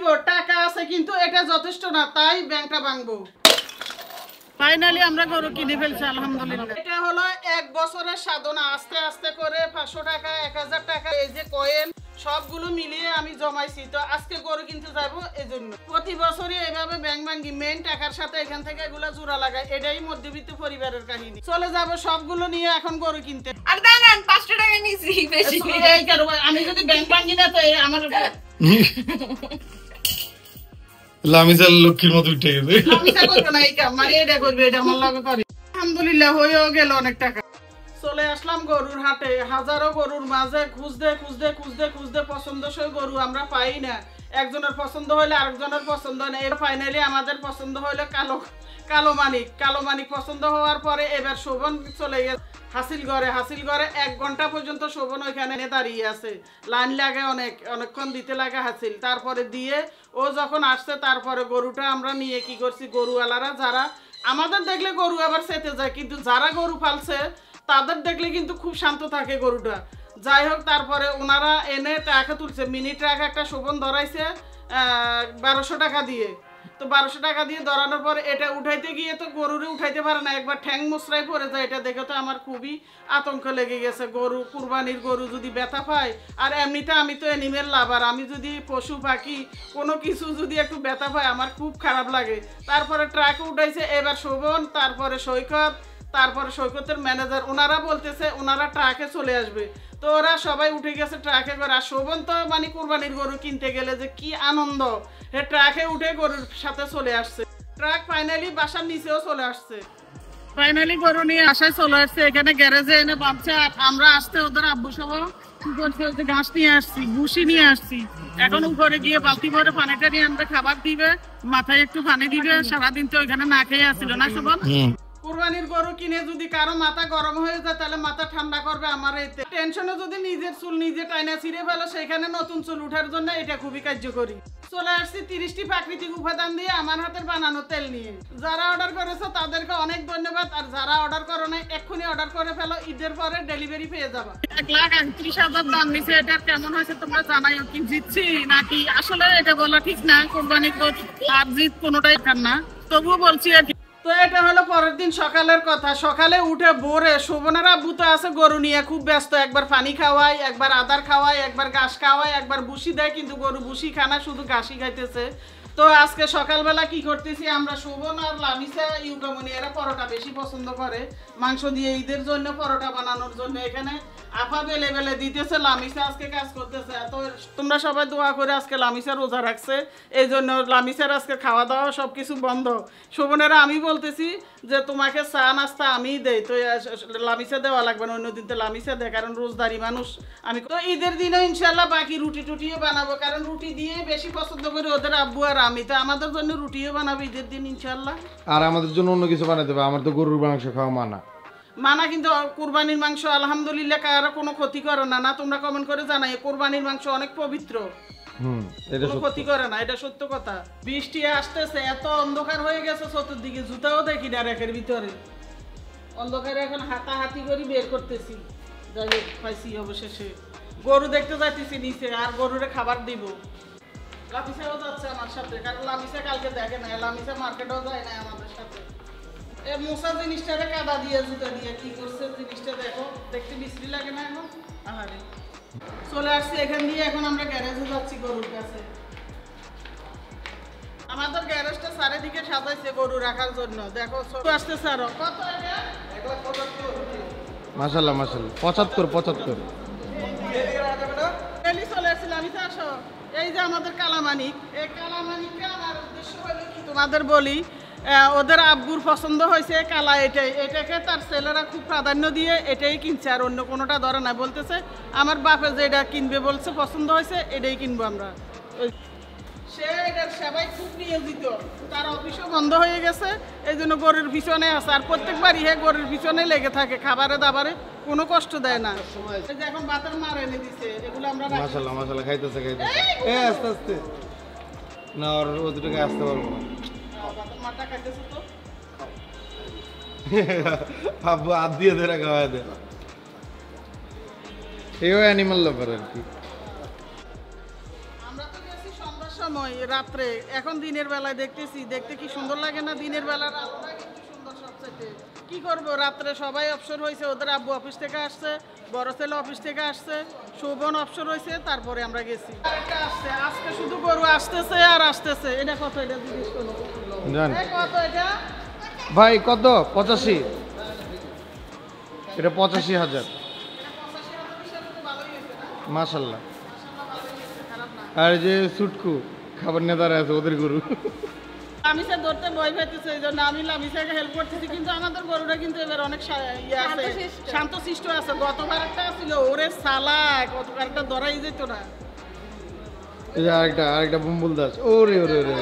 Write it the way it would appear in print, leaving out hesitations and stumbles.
দিব, টাকা আছে কিন্তু এটা যথেষ্ট না, তাই ব্যাংকটা ভাঙবো। ফাইনালি আমরা গরু কিনে ফেলছি আলহামদুলিল্লাহ। এটা হলো 1 বছরের সাধনা, আস্তে আস্তে করে 500 টাকা 1000 টাকা এই যে কয়েন সবগুলো মিলিয়ে আমি জমাইছি। তো আজকে গরু কিনতে যাবো, এই জন্য প্রতি বছরই এইভাবে ব্যাংক ভাঙ্গি, মেইন টাকার সাথে এখান থেকে এগুলা জোড়া লাগায়। এটাই মধ্যবিত্ত পরিবারের কাহিনী। চলে যাব সবগুলো নিয়ে এখন গরু কিনতে। আর দাঁড়ান 500 টাকা নিছি বেশি। এই কারো আমি যদি ব্যাংক ভাঙ্গি না তো আমার লামিজার লক্ষ্মীর মতো উঠে গেছে। লামিজা করবে না, এই কাম মানে এটা করবে, এটা আমার লাগে করে। আলহামদুলিল্লাহ হয়েও গেল অনেক টাকা। চলে আসলাম গরুর হাটে, হাজারো গরুর মাঝে খুঁজতে খুঁজতে খুঁজতে খুঁজতে পছন্দসই গরু আমরা পাই না। একজনের পছন্দ হইলে আরেকজনের পছন্দ হয় না। এর ফাইনালি আমাদের পছন্দ হইলো কালো মানিক পছন্দ হওয়ার পরে এবার শোভন চলে গেছে হাসিলগড়ে। 1 ঘন্টা পর্যন্ত শোভন ওইখানে দাঁড়িয়ে আছে, লাইন লাগে অনেকক্ষণ দিতে লাগে হাসিল। তারপরে দিয়ে ও যখন আসছে তারপরে গরুটা আমরা নিয়ে কি করছি, গরুওয়ালারা যারা আমাদের দেখলে গরু আবার চেতে যায়, কিন্তু যারা গরু পালছে তাদের দেখলে কিন্তু খুব শান্ত থাকে গরুটা। যাই হোক তারপরে ওনারা এনে টাকা তুলছে, মিনি ট্রাক একটা শোভন ধরাইছে 1200 টাকা দিয়ে। তো 1200 টাকা দিয়ে ধরানোর পর এটা উঠাইতে গিয়ে তো গরুরে উঠাইতে পারে না, একবার ঠ্যাং মোচড়াই পড়ে যায়। এটা দেখে তো আমার খুবই আতঙ্ক লেগে গেছে। গরু কুরবানির গরু যদি ব্যথা পায়, আর এমনিতে আমি তো অ্যানিমেল লাভার, আমি যদি পশু পাখি কোনো কিছু যদি একটু ব্যথা পায় আমার খুব খারাপ লাগে। তারপরে ট্রাকে উঠাইছে এবার শোভন, তারপরে সৈকত, তারপরে সৈকতের ম্যানেজার, ওনারা বলতেছে ওনারা ট্রাকে চলে আসবে। তো ওরা সবাই উঠে গেছে ট্রাকে করে। আর শোভন তো মানে কুরবানির গরু কিনতে গেলে যে কি আনন্দ, হে ট্রাকে উঠে গরুর সাথে চলে আসছে। ট্রাক ফাইনালি বাসার নিচেও চলে আসছে। ফাইনালি গরু নিয়ে আসায় চলে আসছে, এখানে গ্যারেজে এনে বাঁধছে। আর আমরা আসতে ওদের আব্বু সহ কি করছে, ঘাস নিয়ে আসছি, ভুসি নিয়ে আসছি। এখন উপরে গিয়ে বালতি ভরে পানিটা নিয়ে আনবে, খাবার দিবে, মাথায় একটু পানি দিবে। সারাদিন তো ওইখানে না খেয়ে আসছিল না শোভন। কুরবানির গরু কিনে যদি কারো মাথা গরম হয়ে যায় তাহলে মাথা ঠান্ডা করবে আমার এতে। টেনশনে যদি নিজের চুল নিজে টাইনা ছিঁড়ে ফেলো, সেখানে নতুন চুল উঠার জন্য এটা খুবই কার্যকরী। চলে আসছি 30টি প্রাকৃতিক উপাদান দিয়ে আমার হাতের বানানো তেল নিয়ে। যারা অর্ডার করেছো তাদেরকে অনেক ধন্যবাদ, আর যারা অর্ডার করো না এক্ষুনি অর্ডার করে ফেলো, ঈদের পরে ডেলিভারি পেয়ে যাবা। 1,38,000 দাম নিছে। এটা কেমন হয়েছে তোমরা জানাইও। কি জিতছি নাকি? আসলে এটা বলা ঠিক না, কোরবানির আর জিত কোনোটাই না, তবুও বলছি আর কি। তো এটা হলো পরের দিন সকালের কথা। সকালে উঠে ভোরে শোভনের আব্বু তো আছে গরু নিয়ে খুব ব্যস্ত, একবার পানি খাওয়ায়, একবার আদার খাওয়ায়, একবার ঘাস খাওয়ায়, একবার ভুসি দেয়, কিন্তু গরু ভুসি খানা, শুধু ঘাসই খাইতেছে। তো আজকে সকালবেলা কি করতেছি আমরা, শোভন আর লামিসা ইউকামনি এরা পরোটা বেশি পছন্দ করে মাংস দিয়ে, ঈদের জন্য পরোটা বানানোর জন্য। এখানে আপা বেলে বেলে দিতেছে, লামিসা আজকে কাজ করতেছে। তো তোমরা সবাই দোয়া করে, আজকে লামিসা রোজা রাখছে, এই জন্য লামিসার আজকে খাওয়া দাওয়া সব কিছু বন্ধ। শোভনেরা আমি বলতেছি যে তোমাকে চা নাস্তা আমিই দেই, তো লামিসা দেওয়া লাগবে না, অন্যদিন তো লামিসা দেয়, কারণ রোজদারি মানুষ আমি। তো ঈদের দিনে ইনশাল্লাহ বাকি রুটি টুটিও বানাবো, কারণ রুটি দিয়ে বেশি পছন্দ করি ওদের আব্বু আর আমি। তো আমাদের জন্য রুটিও বানাবো ঈদের দিন ইনশাল্লাহ। আর আমাদের জন্য অন্য কিছু বানাতে হবে, আমার তো গরুর মাংস খাওয়া মানা, কিন্তু কুরবানির মাংস আলহামদুলিল্লাহ কারো কোনো ক্ষতি করে না। না তোমরা কমেন্ট করে জানাই, কুরবানির মাংস অনেক পবিত্র, এটা ক্ষতি করে না, এটা সত্য কথা। বৃষ্টি আসতেছে, এত অন্ধকার হয়ে গেছে চতুর্দিকে, জুতাও দেখি না রেখের ভিতরে, অন্ধকারে এখন হাতাহাতি করে বের করতেছি। যাই হোক পাইছি অবশেষে, গরু দেখতে যাইতেছি নিচে, আর গরুরে খাবার দিব। লামিসাও যাচ্ছে আমার সাথে, কারণ লামিসা কালকে দেখে না, লামিসা মার্কেটেও যায় না আমাদের সাথে। এই মোসা জিনিসটারে কাদা দিয়ে জুতা দিয়ে কি করছে জিনিসটা দেখো, দেখতে বিশ্রী লাগে না এখন। আহারে চলে আসছি এখান দিয়ে, এখন আমরা গ্যারেজে যাচ্ছি গরুর কাছে। আমাদের গ্যারেজটা চারিদিকে সাজাইছে গরু রাখার জন্য। দেখো আসতেছে আরো কত, মাশাআল্লাহ মাশাআল্লাহ 75 চলে আসছিলাম। আমি তো আসো, এই যে আমাদের কালামানিক, এই কালামানিককে আমার উদ্দেশ্য হলো কি তোমাদের বলি, ওদের আব্বুর পছন্দ হয়েছে কালা, এটাকে তার ছেলেরা খুব প্রাধান্য দিয়ে এটাই কিনছে, আর অন্য কোনোটা ধরে না। বলতেছে আমার বাপে যে এটা কিনবে বলছে, পছন্দ হয়েছে এটাই কিনবো আমরা। সে এটার সেবাই খুব নিয়োজিত, তার অফিসও বন্ধ হয়ে গেছে, এই জন্য গরুর পিছনে আছে। আর প্রত্যেকবারই গরুর পিছনে লেগে থাকে, খাবারে দাবারে কোনো কষ্ট দেয় না। এখন বাতার মার এনে দিছে, এগুলো আমরা মাশাআল্লাহ মাশাআল্লাহ খাইতেছে আস্তে আস্তে না, আর ও দুটোকে আসতে পারবো না। আব্বু হাত দিয়ে ধরে খাওয়াই দেয়, এও অ্যানিমাল লাভার আর কি। আমরা তো গেছি সময় রাত্রে, এখন দিনের বেলায় দেখতেছি, দেখতে কি সুন্দর লাগে না? দিনের বেলা রাতটা কিন্তু সুন্দর সবচেয়ে। কি করব, রাত্রে সবাই অবসর হয়েছে, ওদের আব্বু অফিস থেকে আসছে, বড় ছেলে অফিস থেকে আসছে, শোভন অবসর হয়েছে, তারপরে আমরা গেছি। আরেকটা আসছে, আজকে শুধু গরু আসতেছে আর আসতেছে। এটা কত? এটা জিজ্ঞেস করো কত এটা ভাই? কত? 85। এটা 85,000। মাশাল্লাহ। আর যে সুটকু খাবার নেতারা আছে ওদের গরু। লামিসা ধরতে ভয় পাইতেছে, এই জন্য আমি লামিসাকে হেল্প করতেছি। কিন্তু আমাদের গরুটা কিন্তু এবার অনেক ইয়ে আছে, শান্তশিষ্ট আছে। গতবার একটা ছিল ওরে সালা, গতবার একটা ধরাই যেত না। এই যে আরেকটা বুম্বুল দাস। ওরে ওরে ওরে।